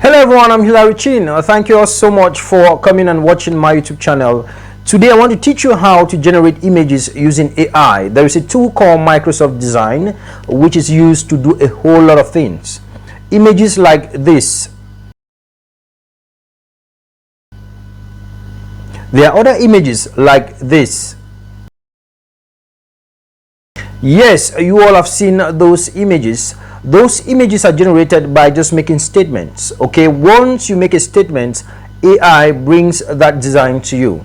Hello everyone, I'm Hilary Chin. Thank you all so much for coming and watching my YouTube channel. Today I want to teach you how to generate images using AI. There is a tool called Microsoft Design which is used to do a whole lot of things. Images like this. There are other images like this. Yes, you all have seen those images. Those images are generated by just making statements. Okay, once you make a statement, AI brings that design to you.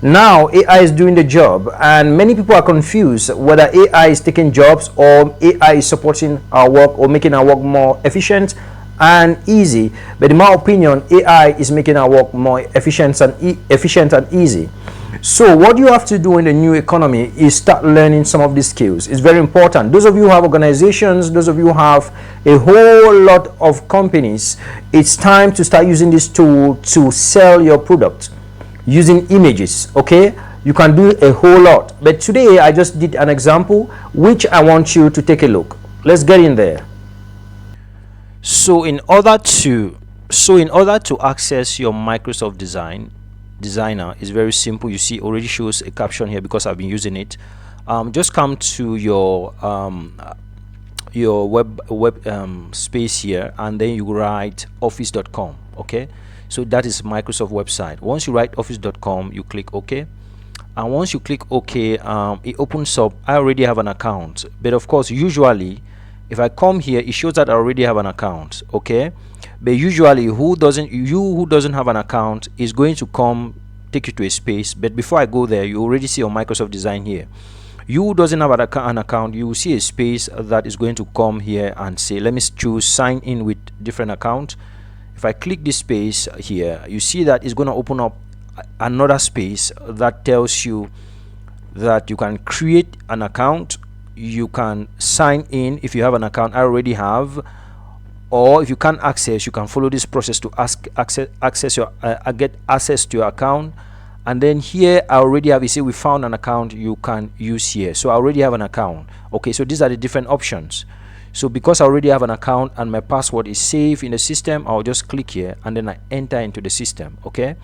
Now AI is doing the job, and many people are confused whether AI is taking jobs or AI is supporting our work or making our work more efficient and easy. But in my opinion, AI is making our work more efficient and easy. So what you have to do in the new economy is start learning some of these skills. It's very important. Those of you who have organizations, those of you who have a whole lot of companies, it's time to start using this tool to sell your product using images. Okay, you can do a whole lot, but today I just did an example which I want you to take a look. Let's get in there. So in order to access your Microsoft Designer is very simple. You see, already shows a caption here because I've been using it. Just come to your web space here, and then you write office.com. okay, so that is Microsoft website. Once you write office.com, you click OK, and once you click OK, it opens up. I already have an account, but of course usually if I come here, it shows that I already have an account. Okay, but usually who doesn't have an account is going to come take you to a space. But before I go there, you already see on Microsoft Design here, you who doesn't have an account, you will see a space that is going to come here and say, let me choose sign in with different account. If I click this space here, you see that it's going to open up another space that tells you that you can create an account, you can sign in if you have an account. I already have. Or if you can't access, you can follow this process to get access to your account. And then here I already have, you see, we found an account you can use here. So I already have an account. Okay, so these are the different options. So because I already have an account and my password is safe in the system, I'll just click here and then I enter into the system. Okay,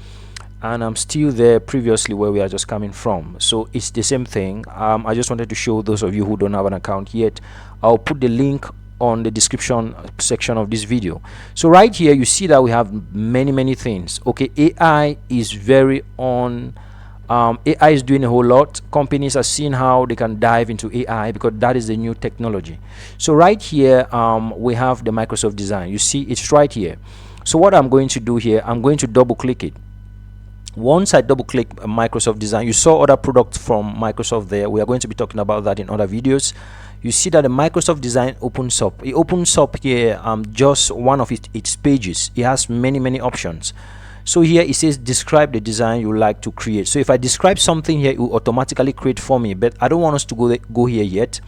and I'm still there previously where we are just coming from. So it's the same thing. I just wanted to show those of you who don't have an account yet. I'll put the link on the description section of this video. So right here you see that we have many things. Okay, AI is very on. AI is doing a whole lot. Companies are seeing how they can dive into AI because that is the new technology. So right here we have the Microsoft Design. You see it's right here. So what I'm going to do here, I'm going to double click it. Once I double click Microsoft Design, you saw other products from Microsoft there. We are going to be talking about that in other videos. You see that the Microsoft Design opens up. It opens up here just one of its pages. It has many options. So here it says describe the design you like to create. So if I describe something here, it will automatically create for me, but I don't want us to go here yet.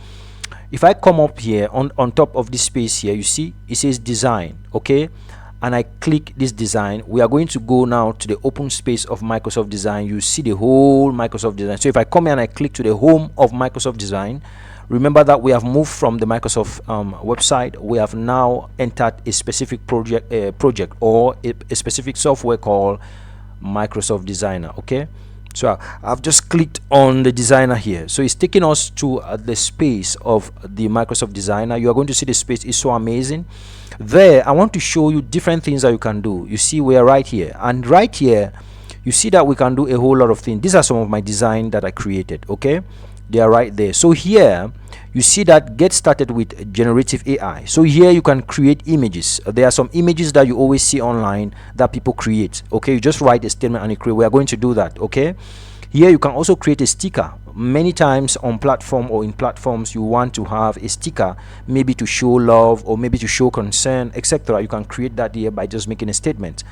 If I come up here on top of this space here, you see it says design. Okay, and I click this design, we are going to go now to the open space of Microsoft Design. You see the whole Microsoft Design. So if I come here and I click to the home of Microsoft Design, remember that we have moved from the Microsoft website. We have now entered a specific project or a specific software called Microsoft Designer. Okay, so I've just clicked on the designer here. So it's taking us to the space of the Microsoft Designer. You are going to see the space is so amazing. There I want to show you different things that you can do. You see we are right here, and right here you see that we can do a whole lot of things. These are some of my design that I created. Okay, they are right there. So here you see that get started with generative AI. So here you can create images. There are some images that you always see online that people create. Okay, you just write a statement and you create. We are going to do that. Okay, here you can also create a sticker. Many times on platform or in platforms you want to have a sticker, maybe to show love or maybe to show concern, etc. You can create that here by just making a statement.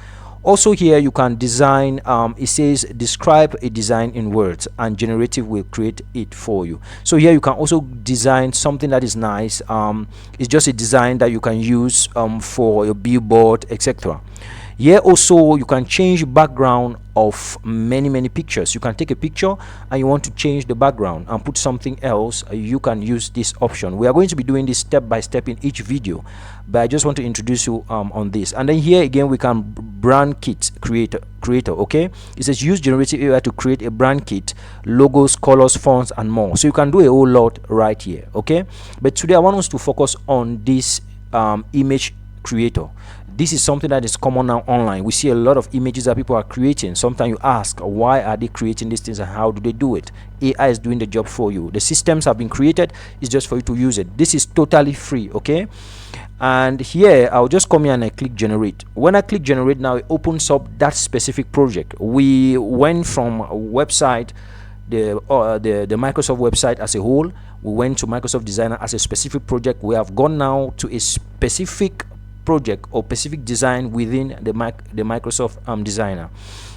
Also here you can design, it says describe a design in words, and generative will create it for you. So here you can also design something that is nice. It's just a design that you can use for your billboard, etc. Here also you can change background of many pictures. You can take a picture and you want to change the background and put something else, you can use this option. We are going to be doing this step by step in each video, but I just want to introduce you on this. And then here again we can brand kit creator. Okay, it says use generative AI to create a brand kit, logos, colors, fonts and more. So you can do a whole lot right here. Okay, but today I want us to focus on this image creator. This is something that is common now online. We see a lot of images that people are creating. Sometimes you ask, why are they creating these things and how do they do it? AI is doing the job for you. The systems have been created. It's just for you to use it. This is totally free. Okay, and here I'll just come here and I click generate. When I click generate, now it opens up that specific project. We went from a website, the Microsoft website as a whole. We went to Microsoft Designer as a specific project. We have gone now to a specific project or specific design within the Microsoft Designer.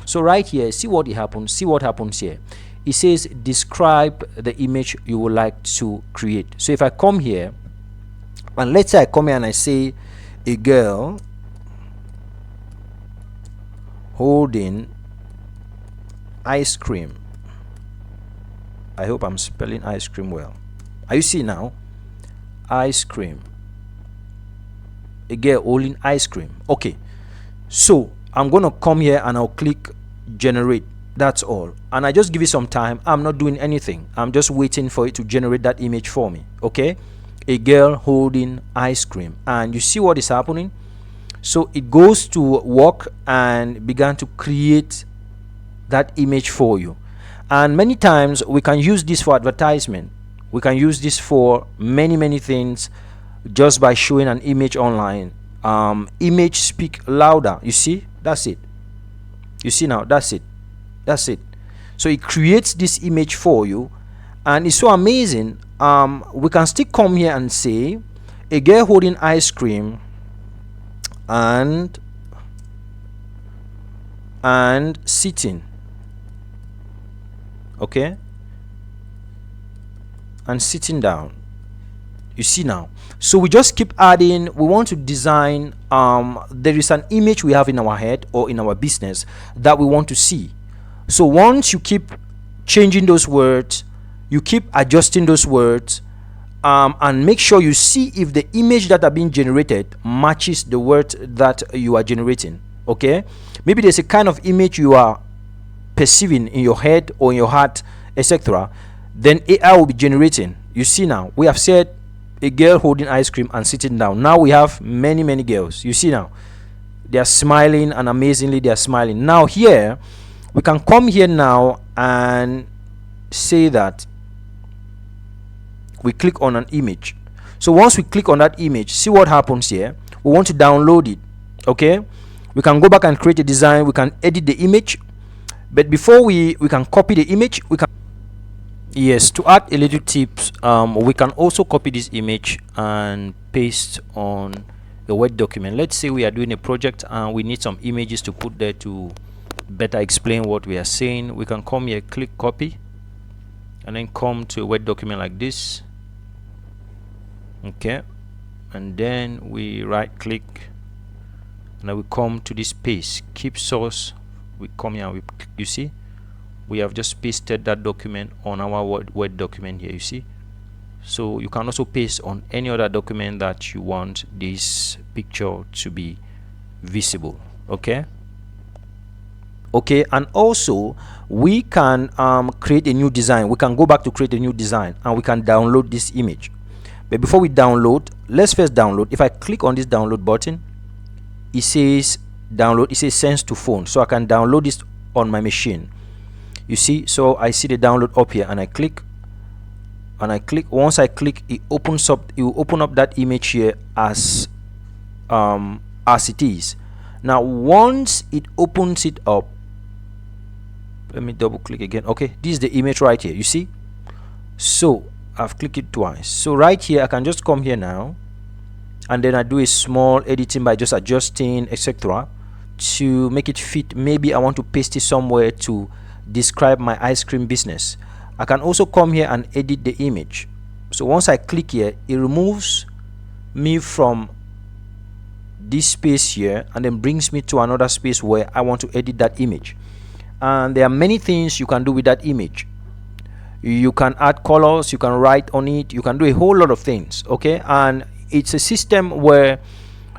So right here, see what happens here. It says describe the image you would like to create. So if I come here and let's say I come here and I say a girl holding ice cream. I hope I'm spelling ice cream well. Are you see now? Ice cream. A girl holding ice cream. Okay, so I'm gonna come here and I'll click generate. That's all, and I just give it some time. I'm not doing anything. I'm just waiting for it to generate that image for me. Okay, a girl holding ice cream, and you see what is happening. So it goes to work and began to create that image for you. And many times we can use this for advertisement. We can use this for many things, just by showing an image online. Image speak louder. You see, that's it. You see now, that's it. So it creates this image for you, and it's so amazing. We can still come here and say a girl holding ice cream and sitting. Okay, and sitting down. You see now. So we just keep adding. We want to design, there is an image we have in our head or in our business that we want to see. So once you keep changing those words, you keep adjusting those words, and make sure you see if the image that are being generated matches the word that you are generating. Okay, maybe there's a kind of image you are perceiving in your head or in your heart, etc. Then AI will be generating. You see now, we have said a girl holding ice cream and sitting down. Now we have many girls. You see now, they are smiling, and amazingly they are smiling. Now here we can come here now and say that we click on an image. So once we click on that image, see what happens here. We want to download it. Okay, we can go back and create a design. We can edit the image, but before we can copy the image, we can, yes, to add a little tips, we can also copy this image and paste on a Word document. Let's say we are doing a project and we need some images to put there to better explain what we are saying. We can come here, click copy, and then come to a Word document like this. Okay, and then we right click, and then we come to this paste, keep source. We come here, you see, we have just pasted that document on our Word document here. You see, so you can also paste on any other document that you want this picture to be visible. Okay, and also we can create a new design. We can go back to create a new design, and we can download this image. But before we download, let's first download. If I click on this download button, it says download. It says send to phone, so I can download this on my machine. You see, so I see the download up here, and I click, once I click, it opens up, it will open up that image here as it is. Now once it opens it up, let me double click again. Okay, this is the image right here. You see, so I've clicked it twice. So right here I can just come here now, and then I do a small editing by just adjusting, etc., to make it fit. Maybe I want to paste it somewhere to describe my ice cream business. I can also come here and edit the image. So once I click here, it removes me from this space here and then brings me to another space where I want to edit that image. And there are many things you can do with that image. You can add colors, you can write on it, you can do a whole lot of things, okay? And it's a system where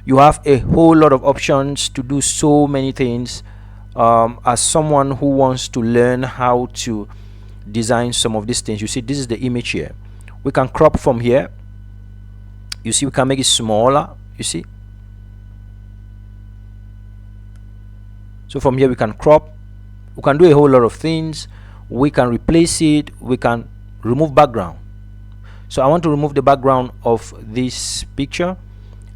you have a whole lot of options to do so many things. As someone who wants to learn how to design some of these things, you see this is the image here. We can crop from here. You see, we can make it smaller, you see. So from here we can crop, we can do a whole lot of things. We can replace it, we can remove background. So I want to remove the background of this picture,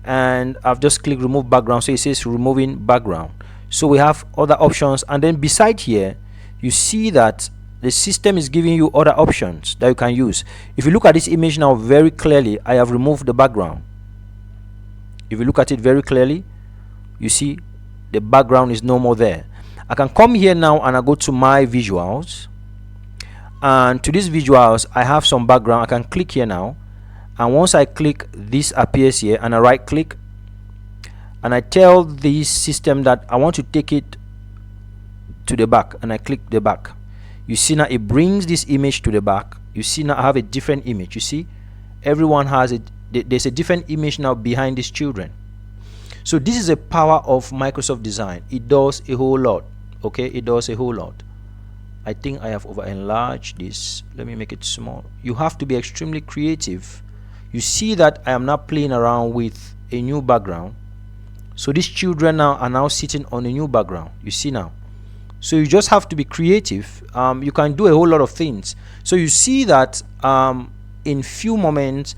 and I've just clicked remove background, so it says removing background. So we have other options, and then beside here you see that the system is giving you other options that you can use. If you look at this image now very clearly, I have removed the background. If you look at it very clearly, you see the background is no more there. I can come here now and I go to my visuals, and to these visuals I have some background. I can click here now, and once I click, this appears here, and I right click and I tell this system that I want to take it to the back, and I click the back. You see now it brings this image to the back. You see now I have a different image. You see everyone has it. There's a different image now behind these children. So this is a power of Microsoft Design. It does a whole lot, okay? It does a whole lot. I think I have over enlarged this. Let me make it small. You have to be extremely creative. You see that I am not playing around with a new background. So these children now are now sitting on a new background. You see now. So you just have to be creative. You can do a whole lot of things. So you see that in few moments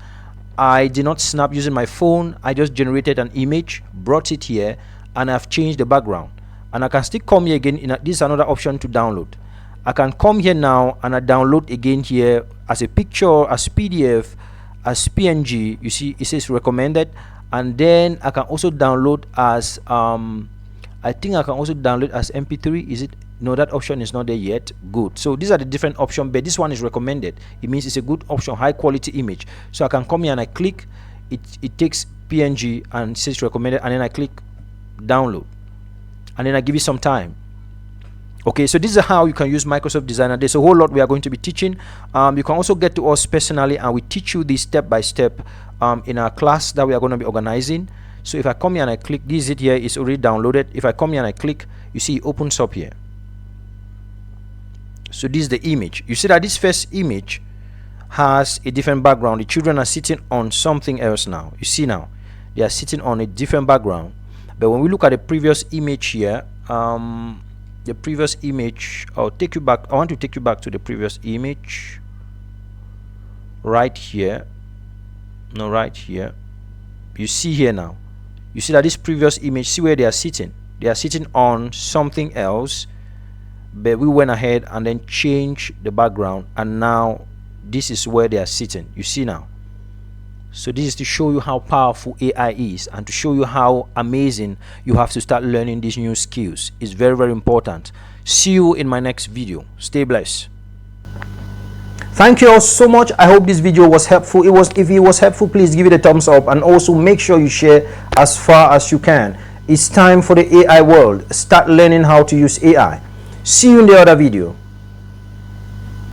I did not snap using my phone. I just generated an image, brought it here, and I've changed the background. And I can still come here again. This is another option to download. I can come here now and I download again here as a picture, as PDF, as PNG. You see it says recommended, and then I can also download as I think I can also download as MP3. Is it? No, that option is not there yet. Good. So these are the different options, but this one is recommended. It means it's a good option, high quality image. So I can come here and I click it takes PNG and says recommended, and then I click download, and then I give it some time. Okay, so this is how you can use Microsoft Designer. There's a whole lot we are going to be teaching. You can also get to us personally, and we teach you this step by step in our class that we are going to be organizing. So if I come here and I click, this is it here, it's already downloaded. If I come here and I click, you see it opens up here. So this is the image. You see that this first image has a different background. The children are sitting on something else now. You see now they are sitting on a different background. But when we look at the previous image here, the previous image, I'll take you back. I want to take you back to the previous image right here. No, right here. You see here now, you see that this previous image, see where they are sitting on something else, but we went ahead and then changed the background, and now this is where they are sitting. You see now. So this is to show you how powerful AI is, and to show you how amazing you have to start learning these new skills. It's very, very important. See you in my next video. Stay blessed. Thank you all so much. I hope this video was helpful. If it was helpful, please give it a thumbs up, and also make sure you share as far as you can. It's time for the AI world. Start learning how to use AI. See you in the other video.